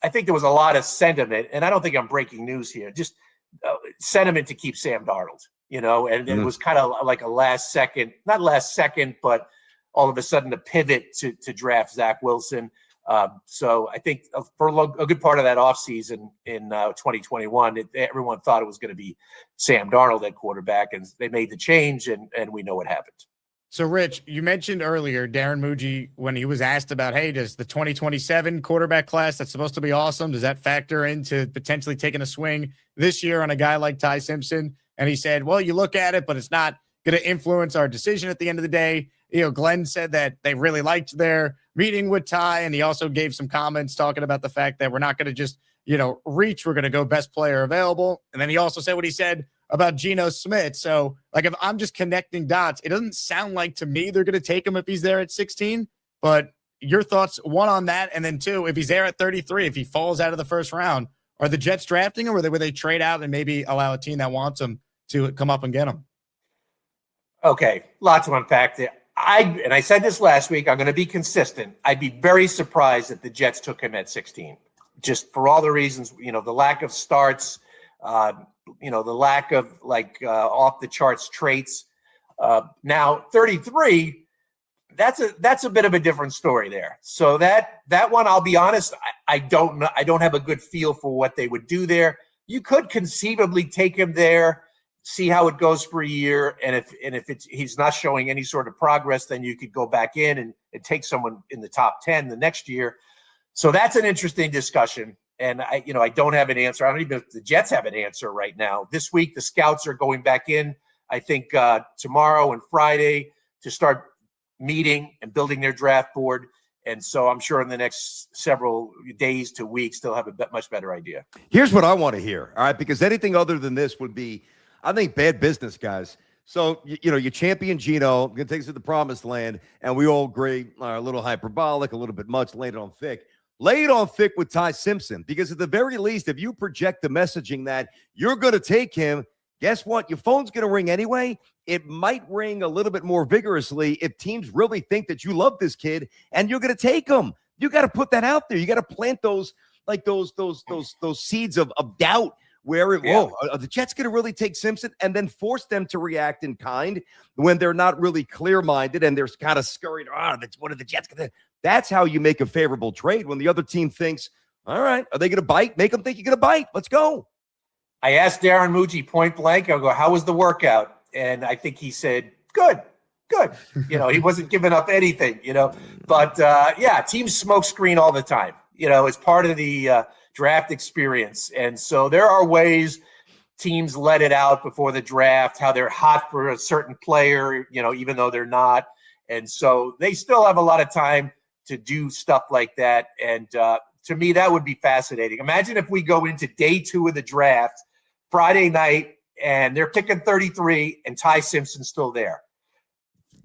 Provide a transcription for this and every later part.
I think there was a lot of sentiment, and I don't think I'm breaking news here, just sentiment to keep Sam Darnold, and it was kind of like a not last second, but all of a sudden a pivot to draft Zach Wilson. So I think for a good part of that offseason in 2021, everyone thought it was going to be Sam Darnold at quarterback, and they made the change, and we know what happened. So, Rich, you mentioned earlier Darren Muji, when he was asked about, hey, does the 2027 quarterback class that's supposed to be awesome, does that factor into potentially taking a swing this year on a guy like Tai Simpson? And he said, well, you look at it, but it's not going to influence our decision at the end of the day. Glenn said that they really liked their meeting with Tai, and he also gave some comments talking about the fact that we're not going to just, reach. We're going to go best player available. And then he also said what he said about Geno Smith. So, if I'm just connecting dots, it doesn't sound like to me they're going to take him if he's there at 16. But your thoughts, one, on that, and then two, if he's there at 33, if he falls out of the first round, are the Jets drafting him, or would they trade out and maybe allow a team that wants him to come up and get him? Okay, lots to unpack there. I said this last week, I'm going to be consistent. I'd be very surprised if the Jets took him at 16, just for all the reasons, the lack of starts, the lack of off the charts traits. Now 33, that's a bit of a different story there. So that one, I'll be honest, I don't know. I don't have a good feel for what they would do there. You could conceivably take him there, see how it goes for a year, and if he's not showing any sort of progress, then you could go back in and take someone in the top 10 the next year. So that's an interesting discussion. And I don't have an answer. I don't even know if the Jets have an answer right now. This week, the scouts are going back in, I think, tomorrow and Friday to start meeting and building their draft board. And so I'm sure in the next several days to weeks, they'll have a much better idea. Here's what I want to hear, all right? Because anything other than this would be, I think, bad business, guys. So, you champion Geno, going to take us to the promised land, and we all agree, a little hyperbolic, a little bit much, laid it on thick. Lay it on thick with Tai Simpson, because at the very least, if you project the messaging that you're going to take him, guess what? Your phone's going to ring anyway. It might ring a little bit more vigorously if teams really think that you love this kid and you're going to take him. You got to put that out there. You got to plant those seeds of doubt where are the Jets going to really take Simpson, and then force them to react in kind when they're not really clear-minded and they're kind of scurried. What are the Jets going to? That's how you make a favorable trade, when the other team thinks, all right, are they going to bite? Make them think you're going to bite. Let's go. I asked Darren Muji point blank, I go, how was the workout? And I think he said, good. He wasn't giving up anything, But, teams smoke screen all the time. It's part of the draft experience. And so there are ways teams let it out before the draft, how they're hot for a certain player, even though they're not. And so they still have a lot of time to do stuff like that. And to me, that would be fascinating. Imagine if we go into day 2 of the draft, Friday night, and they're picking 33 and Tai Simpson's still there.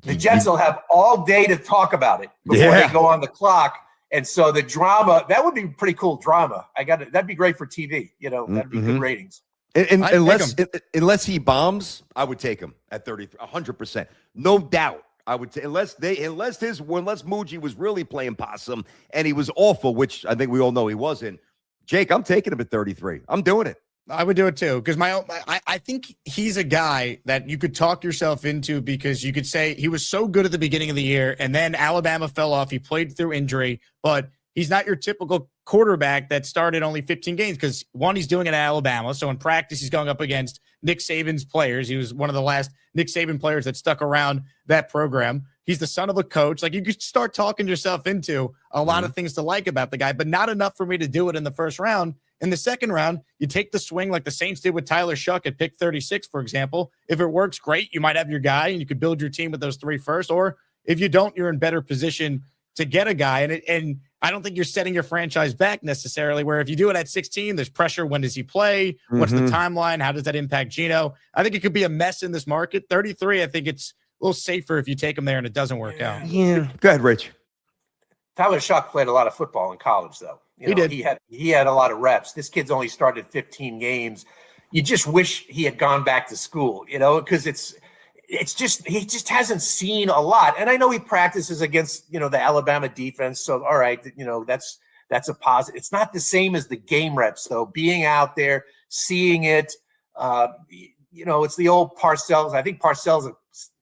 The Jets will have all day to talk about it before they go on the clock. And so the drama, that would be pretty cool drama. That'd be great for TV. That'd be good ratings. Unless he bombs, I would take him at 33, 100%. No doubt. I would say unless Muji was really playing possum and he was awful, which I think we all know he wasn't. Jake, I'm taking him at 33. I'm doing it. I would do it too, because I think he's a guy that you could talk yourself into, because you could say he was so good at the beginning of the year and then Alabama fell off. He played through injury, but he's not your typical quarterback that started only 15 games, because one, he's doing it at Alabama. So in practice, he's going up against Nick Saban's players. He was one of the last Nick Saban players that stuck around that program. He's the son of a coach. You could start talking yourself into a lot of things to like about the guy, but not enough for me to do it in the first round. In the second round, you take the swing like the Saints did with Tyler Shuck at pick 36, for example. If it works, great. You might have your guy and you could build your team with those 3 first. Or if you don't, you're in better position to get a guy. And I don't think you're setting your franchise back necessarily, where if you do it at 16, there's pressure. When does he play? What's the timeline? How does that impact Geno? I think it could be a mess in this market. 33, I think it's a little safer if you take him there and it doesn't work out. Yeah. Go ahead, Rich. Tyler Shuck played a lot of football in college, though. He did. He had a lot of reps. This kid's only started 15 games. You just wish he had gone back to school, because he just hasn't seen a lot. And I know he practices against, the Alabama defense. So, all right, That's a positive. It's not the same as the game reps, though. Being out there, seeing it, it's the old Parcells. I think Parcells,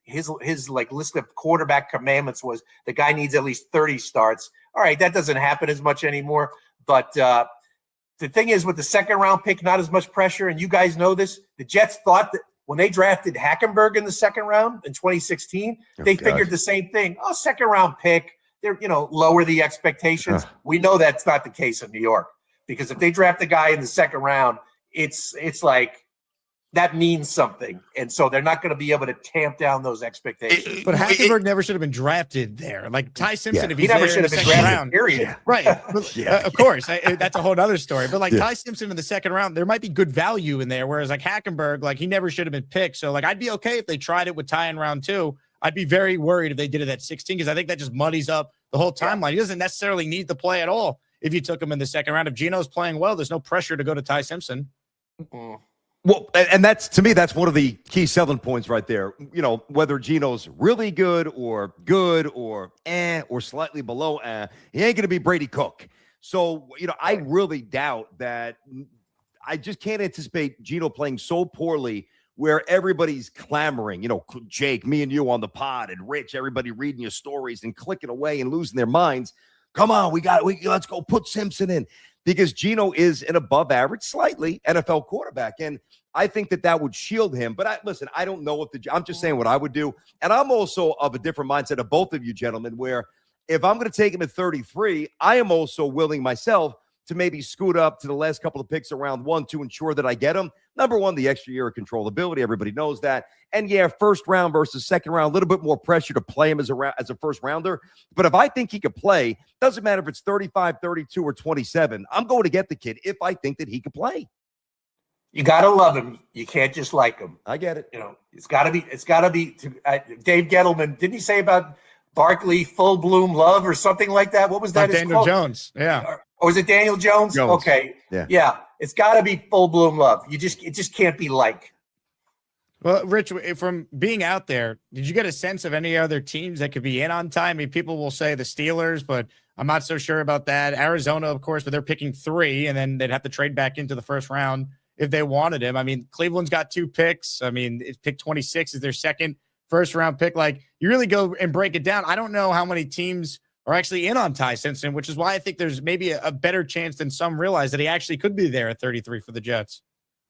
his like list of quarterback commandments was the guy needs at least 30 starts. All right, that doesn't happen as much anymore. But the thing is, with the second round pick, not as much pressure. And you guys know this. The Jets thought that when they drafted Hackenberg in the second round in 2016, they figured the same thing. Oh, second round pick. They're, lower the expectations. We know that's not the case in New York, because if they draft a guy in the second round, it's like that means something. And so they're not going to be able to tamp down those expectations. But Hackenberg never should have been drafted there. Like Tai Simpson, if he he's never there should in have the been second drafted, round. period. Right. Of course. That's a whole other story. But like Tai Simpson in the second round, there might be good value in there. Whereas like Hackenberg, like he never should have been picked. So like I'd be okay if they tried it with Tai in round 2. I'd be very worried if they did it at 16, because I think that just muddies up the whole timeline. He doesn't necessarily need to play at all if you took him in the second round. If Geno's playing well, there's no pressure to go to Tai Simpson. Mm-hmm. Well, and that's, to me, that's one of the key selling points right there. Whether Geno's really good or slightly below, he ain't going to be Brady Cook. So, I really doubt that. I just can't anticipate Geno playing so poorly where everybody's clamoring, Jake, me and you on the pod, and Rich, everybody reading your stories and clicking away and losing their minds. Come on, let's go put Simpson in, because Geno is an above average, slightly NFL quarterback. And I think that would shield him. But I don't know I'm just saying what I would do. And I'm also of a different mindset of both of you gentlemen, where if I'm going to take him at 33, I am also willing myself to maybe scoot up to the last couple of picks around 1 to ensure that I get him. Number one, the extra year of controllability. Everybody knows that. And first round versus second round, a little bit more pressure to play him as a first rounder. But if I think he could play, doesn't matter if it's 35, 32, or 27, I'm going to get the kid if I think that he could play. You got to love him. You can't just like him. I get it. It's got to be Dave Gettleman. Didn't he say about Barkley full bloom love or something like that? What was that? Daniel Jones. Yeah. Or was it Daniel Jones? Okay. Yeah. It's got to be full bloom love. It just can't be like. Well, Rich, from being out there, did you get a sense of any other teams that could be in on time? I mean, people will say the Steelers, but I'm not so sure about that. Arizona, of course, but they're picking 3, and then they'd have to trade back into the first round if they wanted him. I mean, Cleveland's got 2 picks. I mean, it's pick 26 is their second first-round pick. Like, you really go and break it down. I don't know how many teams are actually in on Tai Simpson, which is why I think there's maybe a better chance than some realize that he actually could be there at 33 for the Jets.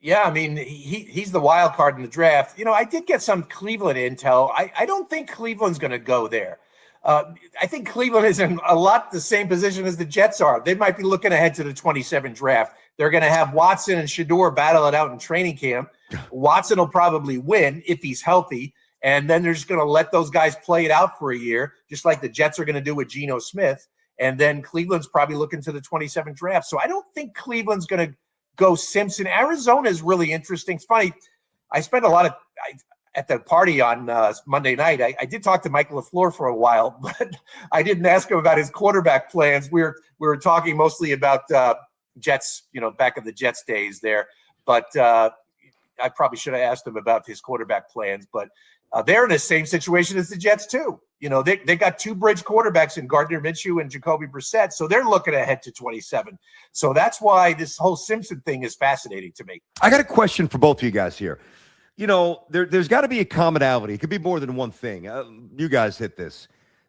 Yeah, I mean, he's the wild card in the draft. I did get some Cleveland intel. I don't think Cleveland's going to go there. I think Cleveland is in a lot the same position as the Jets are. They might be looking ahead to the 27 draft. They're going to have Watson and Shador battle it out in training camp. Watson will probably win if he's healthy. And then they're just going to let those guys play it out for a year, just like the Jets are going to do with Geno Smith. And then Cleveland's probably looking to the 27 draft. So I don't think Cleveland's going to go Simpson. Arizona is really interesting. It's funny. I spent a lot of at the party on Monday night. I did talk to Mike LaFleur for a while, but I didn't ask him about his quarterback plans. We were talking mostly about Jets, back in the Jets days there. But I probably should have asked him about his quarterback plans. But they're in the same situation as the Jets too. They got 2 bridge quarterbacks in Gardner Minshew and Jacoby Brissett, so they're looking ahead to 27. So that's why this whole Simpson thing is fascinating to me. I got a question for both of you guys here. There's got to be a commonality. It could be more than one thing. You guys hit this.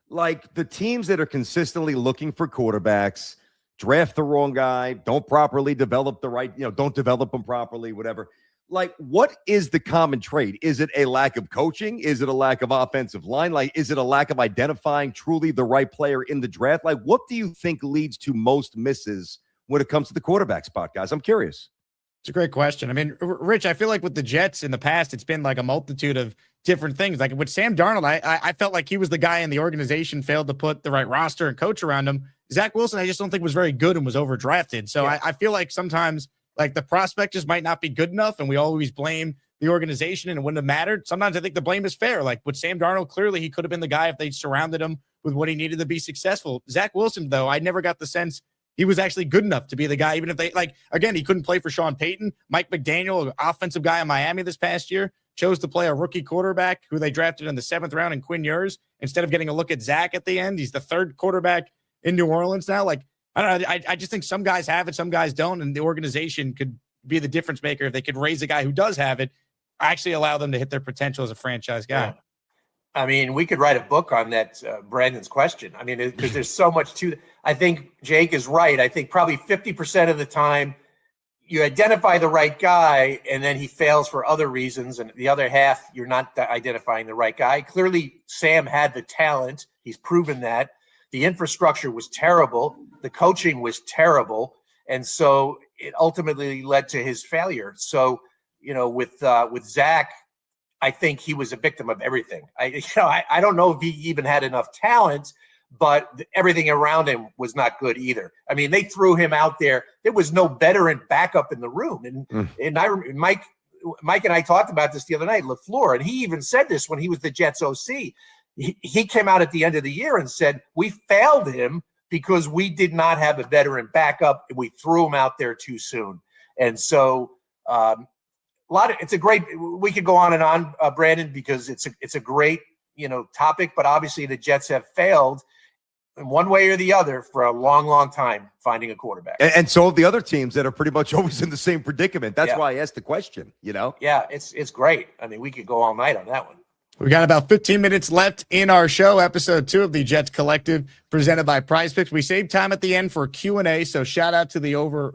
Like the teams that are consistently looking for quarterbacks, draft the wrong guy, don't properly develop the right, don't develop them properly, whatever. Like, what is the common trait? Is it a lack of coaching? Is it a lack of offensive line? Like, is it a lack of identifying truly the right player in the draft? Like, what do you think leads to most misses when it comes to the quarterback spot, guys? I'm curious. It's a great question. I mean, Rich, I feel like with the Jets in the past, it's been like a multitude of different things. Like with Sam Darnold, I felt like he was the guy in the organization, failed to put the right roster and coach around him. Zach Wilson, I just don't think was very good and was overdrafted. So I feel like sometimes like the prospect just might not be good enough, and we always blame the organization and it wouldn't have mattered. Sometimes I think the blame is fair. Like with Sam Darnold, clearly he could have been the guy if they surrounded him with what he needed to be successful. Zach Wilson, though, I never got the sense he was actually good enough to be the guy, even if they, like, again, he couldn't play for Sean Payton. Mike McDaniel, an offensive guy in Miami this past year, chose to play a rookie quarterback who they drafted in the 7th round in Quinn Ewers instead of getting a look at Zach at the end. He's the 3rd quarterback in New Orleans now. Like, I don't know. I just think some guys have it, some guys don't, and the organization could be the difference maker if they could raise a guy who does have it, actually allow them to hit their potential as a franchise guy. Yeah. I mean, we could write a book on that, Brandon's question. I mean, because there's so much to. I think Jake is right. I think probably 50% of the time you identify the right guy, and then he fails for other reasons, and the other half you're not identifying the right guy. Clearly, Sam had the talent. He's proven that. The infrastructure was terrible. The coaching was terrible. And so it ultimately led to his failure. So, with Zach, I think he was a victim of everything. I don't know if he even had enough talent, but everything around him was not good either. I mean, they threw him out there. There was no veteran backup in the room. And Mike and I talked about this the other night, LaFleur, and he even said this when he was the Jets OC. He came out at the end of the year and said, we failed him because we did not have a veteran backup. And we threw him out there too soon. And so it's a great, we could go on and on, Brandon, because it's a great, topic, but obviously the Jets have failed in one way or the other for a long, long time finding a quarterback. And so have the other teams that are pretty much always in the same predicament. That's why I asked the question, Yeah, it's great. I mean, we could go all night on that one. We got about 15 minutes left in our show, episode 2 of the Jets Collective, presented by Prize Picks. We saved time at the end for Q&A, so shout out to the over